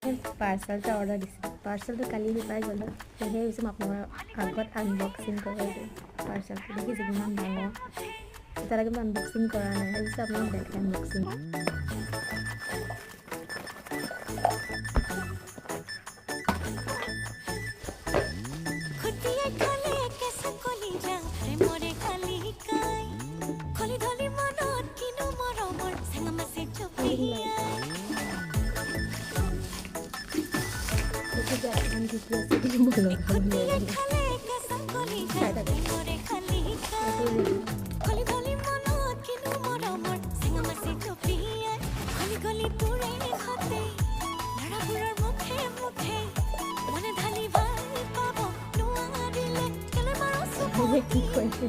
Parcel এটা order দিছিলোঁ। পাৰ্চেলটো কালি পাই গ'লোঁ। সেয়েহে ভাবিছোঁ মই আপোনাৰ আগত আনবক্সিং কৰি দিওঁ পাৰ্চেলটো। দেখিছে কিমান ডাঙৰ, এতিয়ালৈকে মই আনবক্সিং কৰা নাই, ভাবিছোঁ আপোনাক দেখাই আনবক্সিং। কি কৰিছে